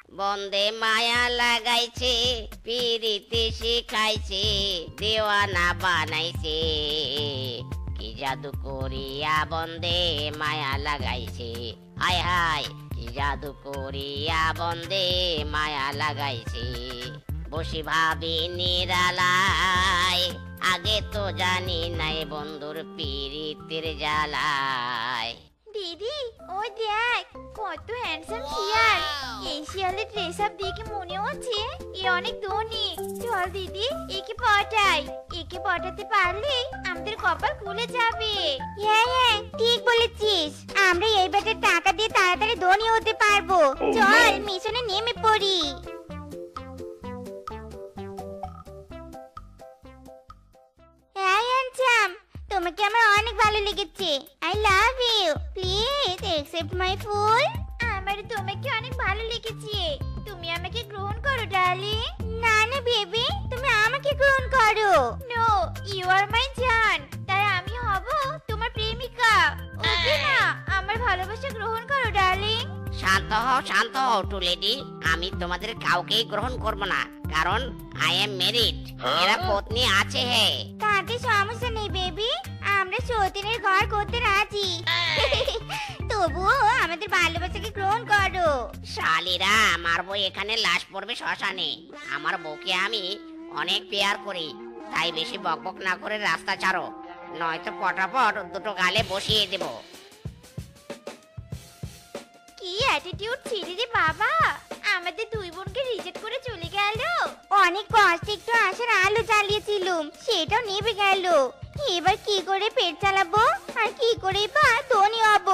বন্দে মায়া লাগাইছে, পিরিতি শিখাইছে, দেওয়ানা বানাইছে। কি জাদু করিয়া বন্দে মায়া লাগাইছে, হায় হায় কি জাদু করিয়া বন্দে মায়া লাগাইছে। বসি ভাবি নিরালায়, আগে তো জানি নাই বন্ধুর পিরিতির জ্বালায়। দিদি ওই দেখ কত হ্যান্ডসাম শিয়াল। এই শিয়ালের ড্রেস আপ দেখে মনে হচ্ছে এ অনেক ধনী। চল দিদি একে পটাই, একে পটাতে পারলে আমাদের কপাল খুলে যাবে। হ্যাঁ হ্যাঁ ঠিক বলেছিস, আমরা এই ব্যাটার টাকা দিয়ে তাড়াতাড়ি ধনী হতে পারবো। চল মিশনে নেমে পড়ি। হ্যাঁ হ্যান্ডসাম, তোমাকে আমার অনেক ভালো লেগেছে। I love you, please accept my ফুল। আমার তোমাকে অনেক ভালো লেগেছে, তুমি আমাকে গ্রহণ করো ডার্লিং। না না বেবি, তুমি আমাকে গ্রহণ করো। নো, ইউ আর মাই জান, তাই আমি হব তোমার প্রেমিকা। ওকে না, আমার ভালোবাসা গ্রহণ করো ডার্লিং। শান্ত হও টু লেডি, আমি তোমাদের কাউকেই গ্রহণ করব না, কারণ আই এম ম্যারিড। এরা পত্নী আছে হে। তাতে সমস্যা নেই বেবি, আমরা সতীনের ঘর করতে রাজি। তবুও আমাদের ভালোবাসাকে গ্রহণ করো। শালিরা মারবো এখানে, লাশ পড়বে শ্মশানে। আমার বউকে আমি অনেক পেয়ার করি, তাই বেশি বকবক না করে রাস্তা ছাড়ো, নয়তো পটাপট দুটো গালে বসিয়ে দেবো। কি অ্যাটিটিউড ছিলি রে বাবা, আমাদের দুই বোনকে রিজেক্ট করে চলে গেল। অনেক কষ্টে একটু আশার আলো জ্বালিয়েছিলাম, সেটাও নেবে গেল। এবার কি করে পেট চালাবো, আর কি করে বা ধনী হব,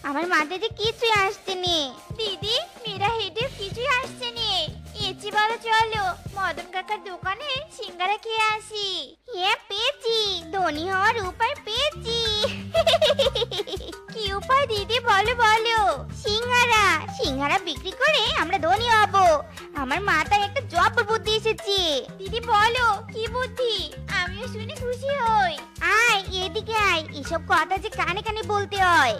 আমার মাথায় যে কিছুই আসছে নে। দিদি মেরা হেডে কিছুই আসছে নে। এসি বলো চলো মদন কাকার দোকানে সিঙ্গারা খেয়ে আসি। হ্যাঁ পেয়েছি, ধনী হওয়ার উপায় পেয়েছি। কি উপায় দিদি বলো বলো। সিঙ্গারা, সিঙ্গারা বিক্রি করে আমরা ধনী হব। আমার মাথায় একটা জব্বর বুদ্ধি এসেছে। দিদি বলো কি বুদ্ধি, আমিও শুনে খুশি হই। আয় এদিকে আয়, এসব কথা যে কানে কানে বলতে হয়।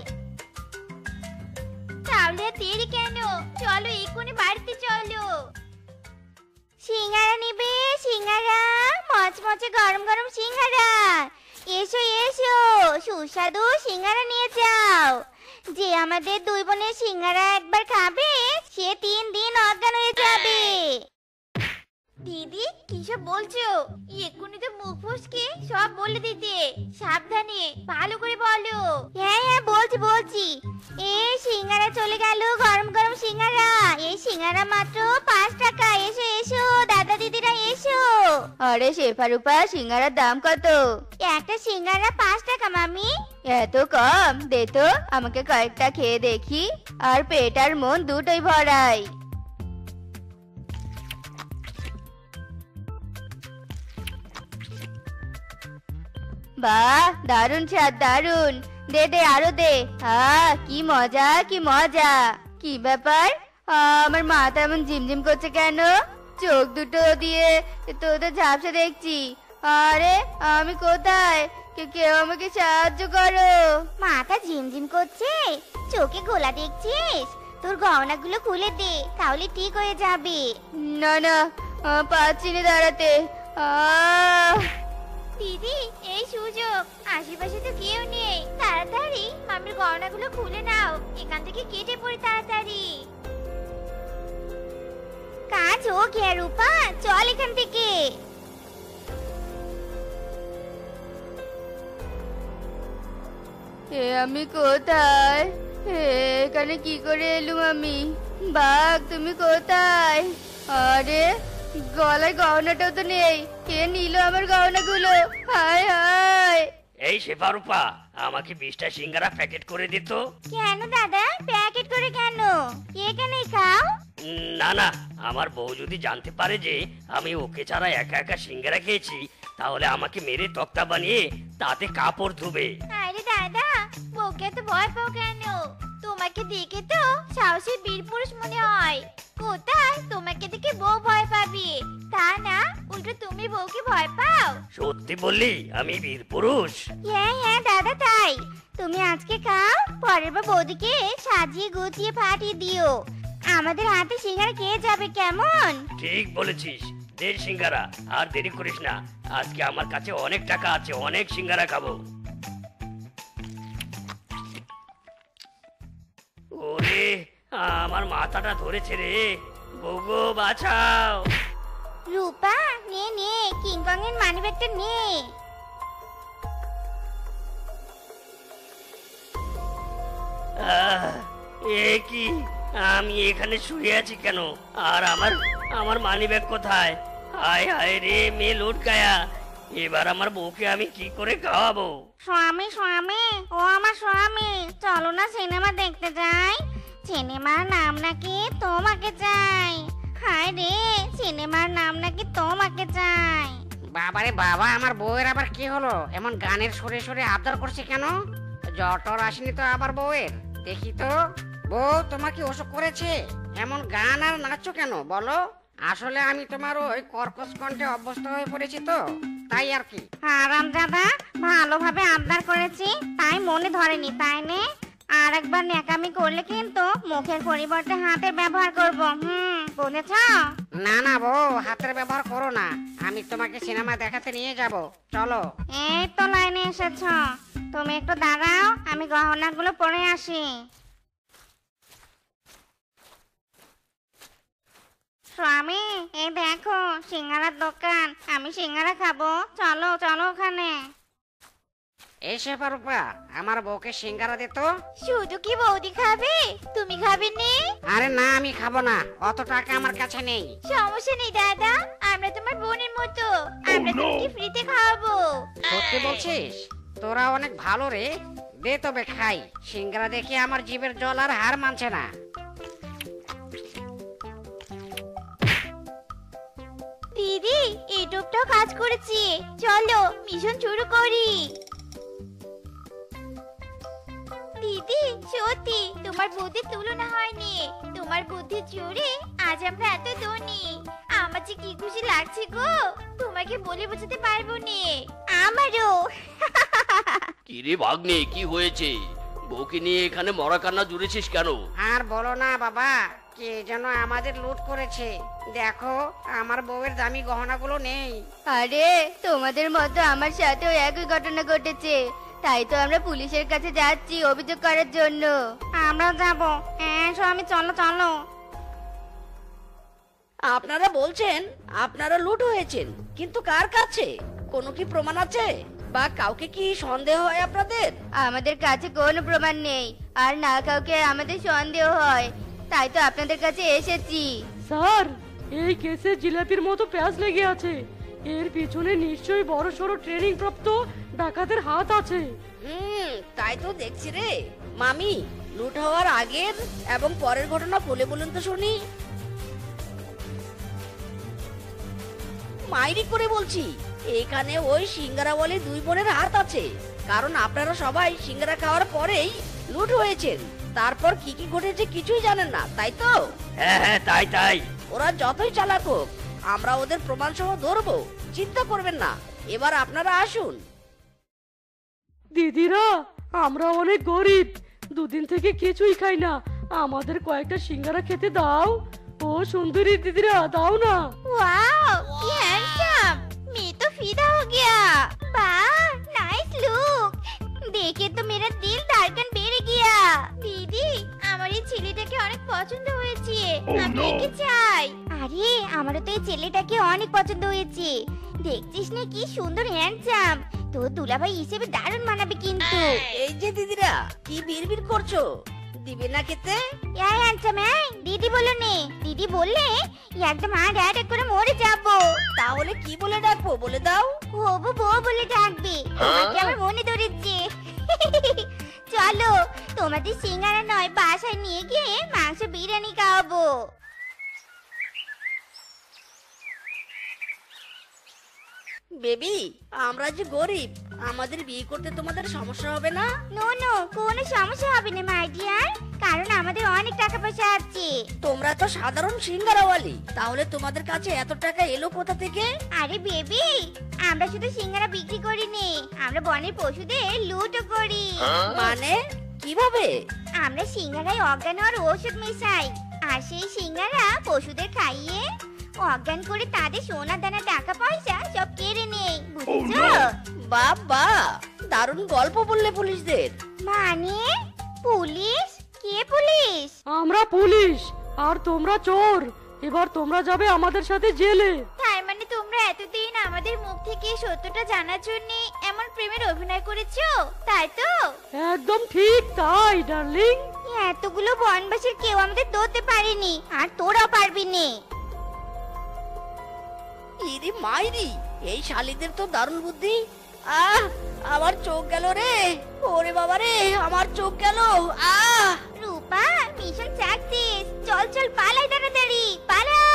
তাহলে আর দেরি কেন, চলো এক্ষুনি বাড়িতে চলো। সিঙ্গারা নেবে, সিঙ্গারা মচমচে গরম গরম সিঙ্গারা। এসো এসো, সুস্বাদু সিঙ্গারা নিয়ে যাও। যে আমাদের দুই বোনের সিঙ্গারা একবার খাবে, সে 3 দিন অজ্ঞান হয়ে যাবে। দিদি কিসব বলছো, এক্ষুনি তো মুখ ফসকে সব বলে দিতে। সাবধানে ভালো করে বলো। হ্যাঁ হ্যাঁ বলছি বলছি। এই সিঙ্গারা চলে গেল, গরম গরম সিঙ্গারা। এই সিঙ্গারা মাত্র 5 টাকা। এসো এসো দাদা দিদিরা এসো। আরে শেফারুপা, সিঙ্গারার দাম কত? একটা সিঙ্গারা 5 টাকা মামি। এত কম? দে তো, আমাকে কয়েকটা খেয়ে দেখি, আর পেট আর মন দুটোই ভরাই। বাহ, দারুন স্বাদ, দারুন। দে দে আরো দে। কি মজা কি মজা। কি ব্যাপার, আমার মাথা এমন ঝিমঝিম করছে কেন? চোখ দুটো দিয়ে তো ঝাপসা দেখছি। আরে আমি কোথায়? কেউ আমাকে সাহায্য করো। মাথা ঝিমঝিম করছে, চোখে গোলা দেখছিস? তোর গহনাগুলো খুলে দে, তাহলে ঠিক হয়ে যাবে। না না, পাচ্ছি না দাঁড়াতে। দিদি এই সুযোগ, আশেপাশে তো কেউ নেই। তাড়াতাড়ি মামির গহনাগুলো খুলে নাও, এখান থেকে কেটে পড়ি তাড়াতাড়ি। কাজ হোক হে রূপা, চল এখান থেকে। আমি কোথায়? এখানে কি করে এলুম আমি? বাঘ তুমি কোথায়? আরে গলায় গহনাটাও তো নেই, কে নিল আমার গহনাগুলো? হায় হায়। এই শেফারুপা, আমাকে 20টা সিঙ্গারা প্যাকেট করে দিত। কেন দাদা, প্যাকেট করে কেন? এখানেই খাও। না না, আমার বউ যদি জানতে পারে যে আমি ওকে ছাড়া একা একা সিঙ্গারা খেয়েছি, তাহলে আমাকে মেরে তক্তা বানিয়ে তাতে কাপড় ধুবে। আরে দাদা, বউকে তো ভয় পাও কেন? তোমাকে দেখে তো সাহসী বীর পুরুষ মনে হয়। কোথায় তোমাকে দেখে বউ ভয় পাবে, তা না উল্টো তুমি বউকে ভয় পাও? সত্যি বললি আমি বীর পুরুষ? হ্যাঁ হ্যাঁ দাদা তাই। তুমি আজকে খাও, পরের বার বৌদিকে সাজিয়ে গুছিয়ে পাঠিয়ে দিও। আমাদের হাতে সিঙ্গারা খেয়ে যাবে কেমন? ঠিক বলেছিস, দে সিঙ্গারা। আর দেরি করিস না, আজকে আমার কাছে অনেক টাকা আছে, অনেক সিঙ্গারা খাবো। ওরে, আমার মাথাটা ধরেছে রে, বউগো বাঁচাও। রূপা নে নে, কিংকং এর মানিব্যাগটা নে। আহ, এ কি, আমি এখানে শুয়ে আছি কেন? আর আমার আমার মানিব্যাগ কোথায়? হায় হায় রে, মেয়ে লুট গায়া। এবার আমার বউকে আমি কি করে খাওয়াবো? স্বামী স্বামী, ও আমার স্বামী, চলো না সিনেমা দেখতে যাই। সিনেমার নাম নাকি তোমাকে চাই। হায় রে, সিনেমার নাম নাকি তোমাকে চাই। বাবারে বাবা, আমার বউয়ের আবার কি হলো? এমন গানের সুরে সুরে আবদার করছে কেন? জ্বর টর আসেনি তো আবার বউয়ের? দেখি তো। বউ, তোমাকে অসুখ করেছে? এমন গান আর নাচছো কেন বলো? আসলে আমি তোমার ওই কর্কশ কণ্ঠে অভ্যস্ত হয়ে পড়েছি তো, তাই আর কি। আরাম দাদা, ভালোভাবে আবদার করেছি তাই মনে ধরেনি, তাই নে? আর একবার ন্যাকামি করলে কিন্তু মুখের পরিবর্তে হাতের ব্যবহার করব। বুঝেছ? না না বউ, হাতের ব্যবহার করো না। আমি তোমাকে সিনেমা দেখাতে নিয়ে যাব, চলো। এই তো লাইনে এসেছ। তুমি একটু দাঁড়াও, আমি গহনাগুলো পরে আসি। স্বামী, এই দেখো সিঙ্গারার দোকান, আমি সিঙ্গারা খাবো, চলো চলো ওখানে। এসে পারুপা, আমার বউকে সিঙ্গারা দে তো। শুধু কি বৌদি খাবে? তুমি খাবে নে? আরে না, আমি খাবো না, অত টাকা আমার কাছে নেই। সমস্যা নেই দাদা, আমরা তোমার বোনের মতো, আমরা তোমাকে ফ্রিতে খাওয়াবো। সত্যি বলছিস? তোরা অনেক ভালো রে। দে তবে খাই। সিঙ্গারা দেখে আমার জিভের জল আর হার মানছে না। দিদি, এই টোপটাও কাজ করেছি, চলো মিশন শুরু করি। দিদি, সত্যি তোমার বুদ্ধির তুলনা হয়নি। তোমার বুদ্ধির জোরে আজ আমরা এত ধনী। আমার যে কি খুশি লাগছে গো, তোমাকে বলে বোঝাতে পারবো না। আমারও। কিরে ভাগ্নে, কি হয়েছে? বউকে নিয়ে এখানে মরা কান্না জুড়েছিস কেন? আর বলো না বাবা, কে যেন আমাদের লুট করেছে। দেখো, আমার বউয়ের দামি গহনাগুলো নেই। আরে, তোমাদের মতো আমার সাথেও একই ঘটনা ঘটেছে, তাই তো আমরা পুলিশের কাছে যাচ্ছি অভিযোগ করার জন্য। আমরাও যাবো। স্বামী চলো চলো। আপনারা বলছেন আপনারা লুট হয়েছেন, কিন্তু কার কাছে? কোনো কি প্রমাণ আছে? বা কাউকে কি সন্দেহ হয় আপনাদের? আমাদের কাছে কোনো প্রমাণ নেই, আর না কাউকে আমাদের সন্দেহ হয়, তাই তো আপনাদের কাছে এসেছি। স্যার, এই কেসে জিলাপির মতো প্যাঁচ লেগে আছে। এর পিছনে নিশ্চয়ই বড় সড়ো ট্রেনিং প্রাপ্ত ডাকাতের হাত আছে। তাই তো দেখছি রে। মামি, লুট হওয়ার আগের এবং পরের ঘটনা বলে বলুন তো শুনি। মাইরি করে বলছি, এখানে ওই সিঙ্গারাওয়ালি দুই বোনের হাত আছে। কারণ আপনারা সবাই সিঙ্গারা খাওয়ার পরেই লুট হয়েছেন। তারপর কি কি ঘটেছে কিছুই জানেন না, তাই তো? হ্যাঁ হ্যাঁ, তাই তাই। ওরা যতই চালাক হোক, আমরা ওদের প্রমাণ সহ ধরবো, চিন্তা করবেন না। এবার আপনারা আসুন। দিদিরা, আমরা অনেক গরিব, দুদিন থেকে কিছুই খাই না, আমাদের কয়েকটা সিঙ্গারা খেতে দাও। ও সুন্দরী দিদিরা, দাও না। वाओ, ये हैंडसम, मैं तो फिदा हो गया। वाह, नाइस लुक। देखे तो मेरा दिल धड़कन बेড়ে গিয়া। দিদি, আমার এই ছেলেটাকে অনেক পছন্দ হয়েছে, আমি একে চাই। আরে, আমারও তো এই ছেলেটাকে অনেক পছন্দ হয়েছে। দেখছিস না কি সুন্দর হ্যান্ডসাম, তো দুলাভাই হিসেবে দারুণ মানাবে কিন্তু। এই যে দিদিরা, কি বিড়বিড় করছো? দিবে না খেতে? এই হ্যান্ডসাম, দিদি বলো নে। দিদি বললে একদম হার্ট অ্যাটাক করে মরে যাবো। তাহলে কি বলে ডাকবো বলে দাও। হবু বউ বলে ডাকবে, তোমাকে আমার মনে ধরেছে। চলো, তোমাদের সিঙ্গারা নয়, বাসায় নিয়ে গিয়ে মাংস বিরিয়ানি খাওয়াবো। বেবি, আমরা যে গরিব, আমাদের বিয়ে করতে তোমাদের সমস্যা হবে না? নো নো, কোনো সমস্যা হবে না মাই ডিয়ার, কারণ আমাদের অনেক টাকা পয়সা আছে। তোমরা তো সাধারণ সিঙ্গারাওয়ালি, তাহলে তোমাদের কাছে এত টাকা এলো কোথা থেকে? আরে বেবি, আমরা শুধু সিঙ্গারা বিক্রি করি নি, আমরা বনের পশুদের লুটও করি। মানে কিভাবে? আমরা সিঙ্গারায় অজ্ঞান আর ওষুধ মেশাই, আর সেই সিঙ্গারা পশুদের খাইয়ে অজ্ঞান করে তাদের সোনা দানা টাকা পয়সা সব কেড়ে নেই, বুঝছো? বাবা, দারুণ গল্প বললে পুলিশদের। মানে পুলিশ? কে পুলিশ? আমরা পুলিশ আর তোমরা চোর। এবার তোমরা যাবে আমাদের সাথে জেলে। তার মানে তোমরা এতদিন আমাদের মুখ থেকে সত্যটা জানার জন্য এমন প্রেমের অভিনয় করেছো, তাই তো? একদম ঠিক তাই ডার্লিং। এতগুলো বনবাসীর কেউ আমাদের ধরতে পারেনি, আর তোরাও পারবি নে। ইরি মাইরি, এই শালিদের তো দারুণ বুদ্ধি। আহ, আমার চোখ গেল রে। ওরে বাবা রে, আমার চোখ গেল। আহ, রূপা, মিশন সাকসেস। চল চল পালাই তাড়াতাড়ি পালাই।